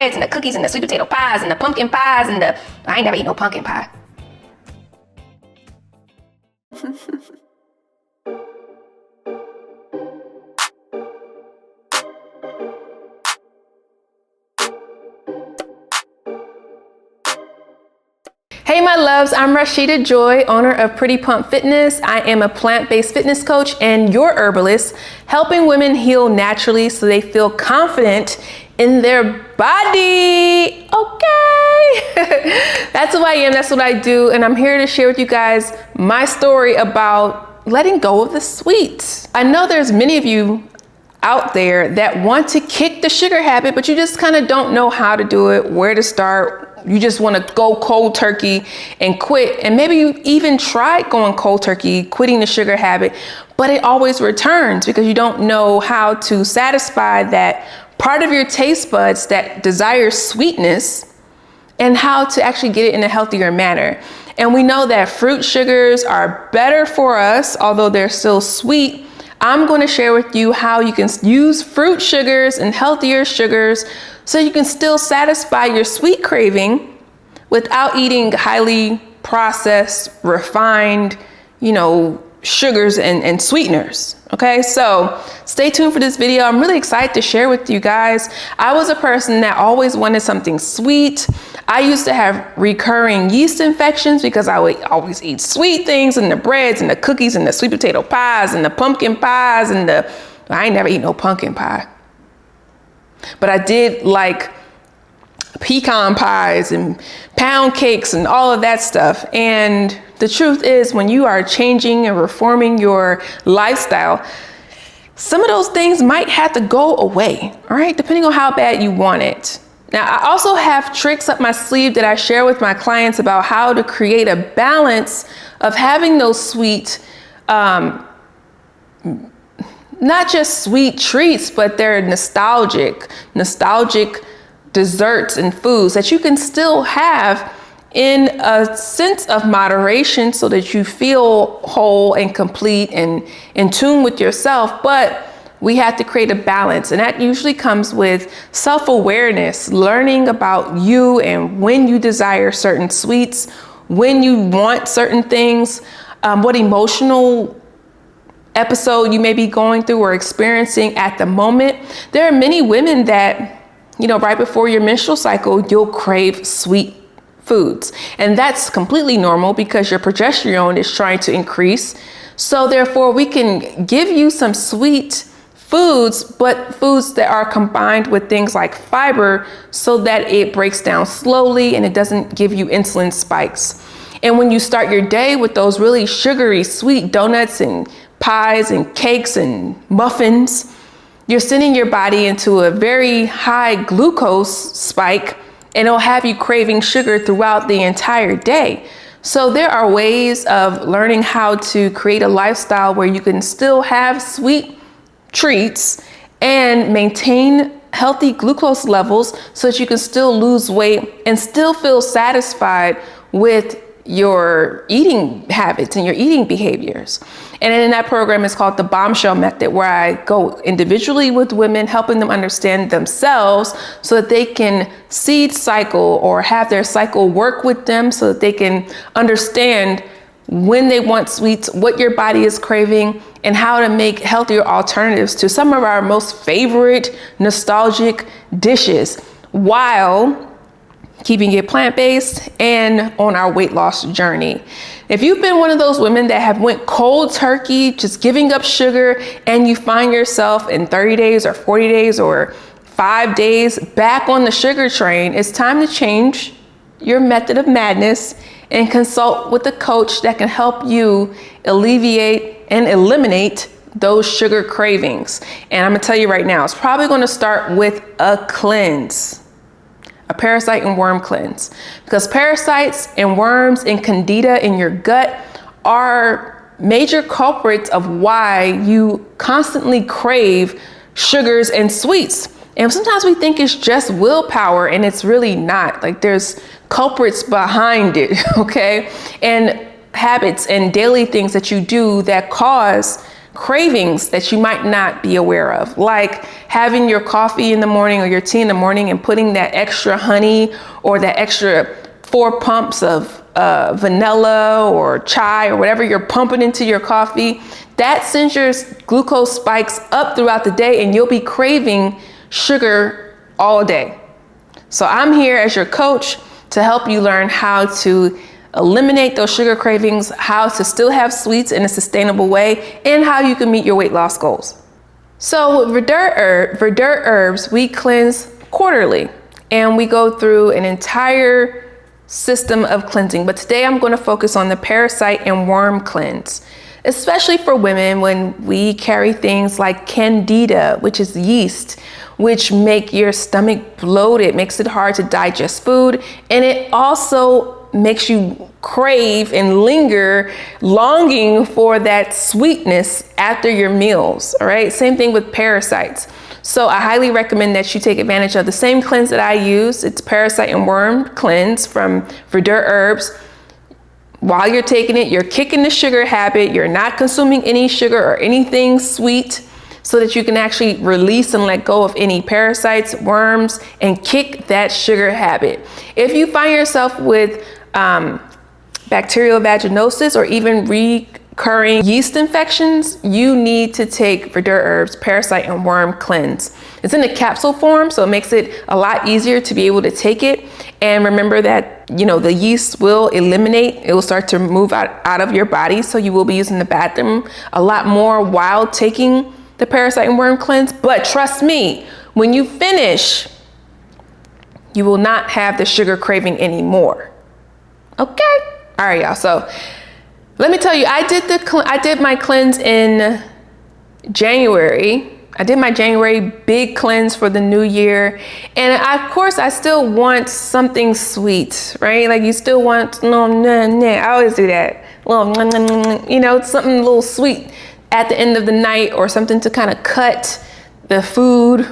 and the cookies and the sweet potato pies and the pumpkin pies and I ain't never eat no pumpkin pie. Hey my loves, I'm Rashida Joy, owner of Pretty Pump Fitness. I am a plant-based fitness coach and your herbalist, helping women heal naturally so they feel confident in their body. Okay, that's who I am, that's what I do, and I'm here to share with you guys my story about letting go of the sweets. I know there's many of you out there that want to kick the sugar habit, but you just kind of don't know how to do it, where to start. You just want to go cold turkey and quit. And maybe you even tried going cold turkey, quitting the sugar habit, but it always returns because you don't know how to satisfy that part of your taste buds that desires sweetness and how to actually get it in a healthier manner. And we know that fruit sugars are better for us, although they're still sweet. I'm going to share with you how you can use fruit sugars and healthier sugars so you can still satisfy your sweet craving without eating highly processed, refined, sugars and sweeteners. Okay, so stay tuned for this video. I'm really excited to share with you guys. I was a person that always wanted something sweet. I used to have recurring yeast infections because I would always eat sweet things and the breads and the cookies and the sweet potato pies and the pumpkin pies and I ain't never eat no pumpkin pie. But I did like pecan pies and pound cakes and all of that stuff. And the truth is, when you are changing and reforming your lifestyle, some of those things might have to go away, all right, depending on how bad you want it. Now, I also have tricks up my sleeve that I share with my clients about how to create a balance of having those sweet, not just sweet treats, but they're nostalgic desserts and foods that you can still have in a sense of moderation so that you feel whole and complete and in tune with yourself. But we have to create a balance, and that usually comes with self-awareness, learning about you and when you desire certain sweets, when you want certain things, what emotional episode you may be going through or experiencing at the moment. There are many women that, right before your menstrual cycle, you'll crave sweet foods. And that's completely normal because your progesterone is trying to increase. So therefore, we can give you some sweet foods, but foods that are combined with things like fiber so that it breaks down slowly and it doesn't give you insulin spikes. And when you start your day with those really sugary, sweet donuts and pies and cakes and muffins, you're sending your body into a very high glucose spike, and it'll have you craving sugar throughout the entire day. So there are ways of learning how to create a lifestyle where you can still have sweet treats and maintain healthy glucose levels so that you can still lose weight and still feel satisfied with your eating habits and your eating behaviors. And in that program, it's called the Bombshell Method, where I go individually with women, helping them understand themselves so that they can seed cycle or have their cycle work with them so that they can understand when they want sweets, what your body is craving, and how to make healthier alternatives to some of our most favorite nostalgic dishes while keeping it plant-based and on our weight loss journey. If you've been one of those women that have went cold turkey, just giving up sugar, and you find yourself in 30 days or 40 days or 5 days back on the sugar train, it's time to change your method of madness and consult with a coach that can help you alleviate and eliminate those sugar cravings. And I'm gonna tell you right now, it's probably gonna start with a cleanse. A parasite and worm cleanse, because parasites and worms and candida in your gut are major culprits of why you constantly crave sugars and sweets. And sometimes we think it's just willpower, and it's really not. Like, there's culprits behind it, okay? And habits and daily things that you do that cause cravings that you might not be aware of, like having your coffee in the morning or your tea in the morning and putting that extra honey or that extra 4 pumps of vanilla or chai or whatever you're pumping into your coffee. That sends your glucose spikes up throughout the day, and you'll be craving sugar all day. So I'm here as your coach to help you learn how to eliminate those sugar cravings, how to still have sweets in a sustainable way, and how you can meet your weight loss goals. So with Verdure herbs, we cleanse quarterly, and we go through an entire system of cleansing. But today I'm going to focus on the parasite and worm cleanse, especially for women when we carry things like candida, which is yeast, which make your stomach bloated, makes it hard to digest food, and it also makes you crave and linger, longing for that sweetness after your meals. All right, same thing with parasites. So I highly recommend that you take advantage of the same cleanse that I use. It's parasite and worm cleanse from Verdure herbs. While you're taking it, you're kicking the sugar habit. You're not consuming any sugar or anything sweet, so that you can actually release and let go of any parasites, worms, and kick that sugar habit. If you find yourself with bacterial vaginosis or even recurring yeast infections, you need to take Verdure herbs parasite and worm cleanse. It's in a capsule form, so it makes it a lot easier to be able to take it. And remember that, the yeast will eliminate, it will start to move out of your body. So you will be using the bathroom a lot more while taking the parasite and worm cleanse. But trust me, when you finish, you will not have the sugar craving anymore. Okay? All right, y'all. So let me tell you, I did my cleanse in January. I did my January big cleanse for the new year. And of course, I still want something sweet, right? Like you still want, I always do that. Something a little sweet at the end of the night, or something to kind of cut the food,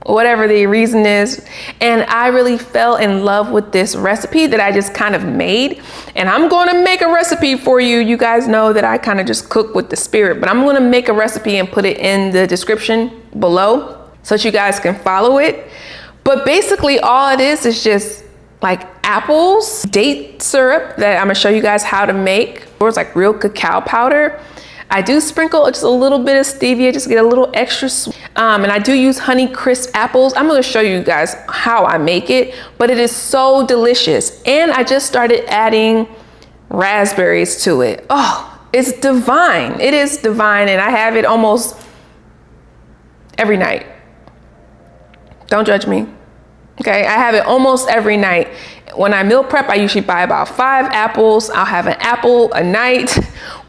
whatever the reason is. And I really fell in love with this recipe that I just kind of made. And I'm going to make a recipe for you. You guys know that I kind of just cook with the spirit, but I'm going to make a recipe and put it in the description below so that you guys can follow it. But basically all it is just like apples, date syrup that I'm going to show you guys how to make. It's like real cacao powder. I do sprinkle just a little bit of stevia, just get a little extra sweet. And I do use Honey Crisp apples. I'm gonna show you guys how I make it, but it is so delicious. And I just started adding raspberries to it. Oh, it's divine. It is divine, and I have it almost every night. Don't judge me. Okay, I have it almost every night. When I meal prep, I usually buy about 5 apples. I'll have an apple a night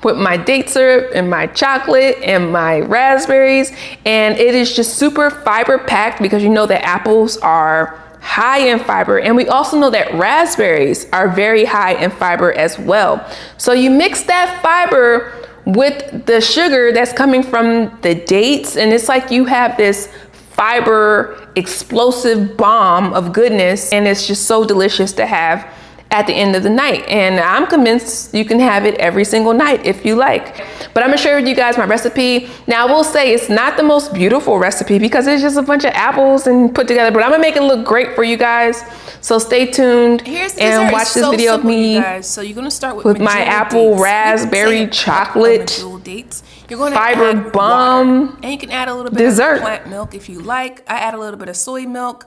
with my date syrup and my chocolate and my raspberries. And it is just super fiber packed, because that apples are high in fiber. And we also know that raspberries are very high in fiber as well. So you mix that fiber with the sugar that's coming from the dates, and it's like you have this fiber explosive bomb of goodness, and it's just so delicious to have at the end of the night. And I'm convinced you can have it every single night if you like. But I'm gonna share with you guys my recipe. Now I will say it's not the most beautiful recipe because it's just a bunch of apples and put together, but I'm gonna make it look great for you guys. So stay tuned and watch this video of me So you're gonna start with my apple raspberry chocolate dates. You're going to fiber add bomb water, and you can add a little bit dessert. of plant milk if you like. I add a little bit of soy milk,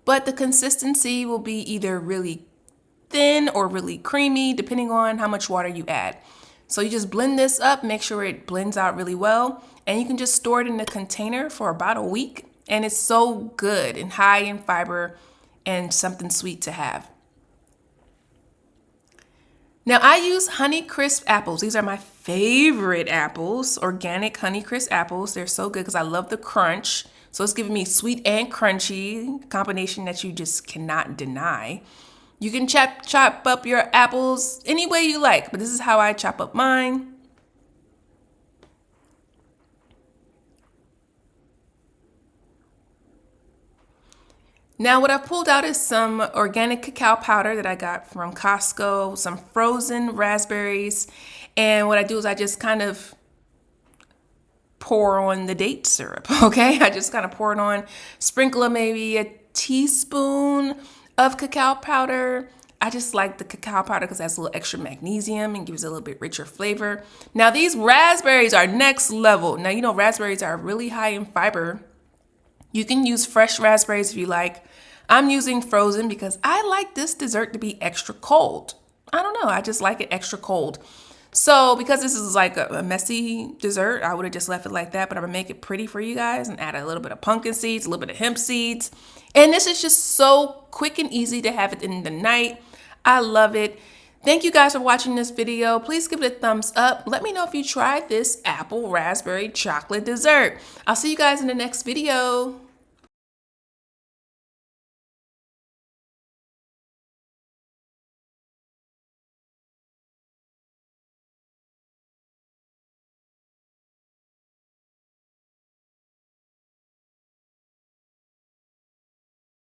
but the consistency will be either really thin or really creamy, depending on how much water you add. So you just blend this up, make sure it blends out really well, and you can just store it in a container for about a week. And it's so good and high in fiber and something sweet to have. Now I use Honey Crisp apples. These are my favorite apples, organic Honey Crisp apples. They're so good because I love the crunch. So it's giving me sweet and crunchy, combination that you just cannot deny. You can chop up your apples any way you like, but this is how I chop up mine. Now what I've pulled out is some organic cacao powder that I got from Costco, some frozen raspberries, and what I do is I just kind of pour on the date syrup, okay? I just kind of pour it on, sprinkle maybe a teaspoon of cacao powder. I just like the cacao powder because it has a little extra magnesium and gives it a little bit richer flavor. Now these raspberries are next level. Now, you know, raspberries are really high in fiber. You can use fresh raspberries if you like. I'm using frozen because I like this dessert to be extra cold. I don't know, I just like it extra cold. So because this is like a messy dessert, I would have just left it like that, but I'm gonna make it pretty for you guys and add a little bit of pumpkin seeds, a little bit of hemp seeds. And this is just so quick and easy to have it in the night. I love it. Thank you guys for watching this video. Please give it a thumbs up. Let me know if you tried this apple raspberry chocolate dessert. I'll see you guys in the next video.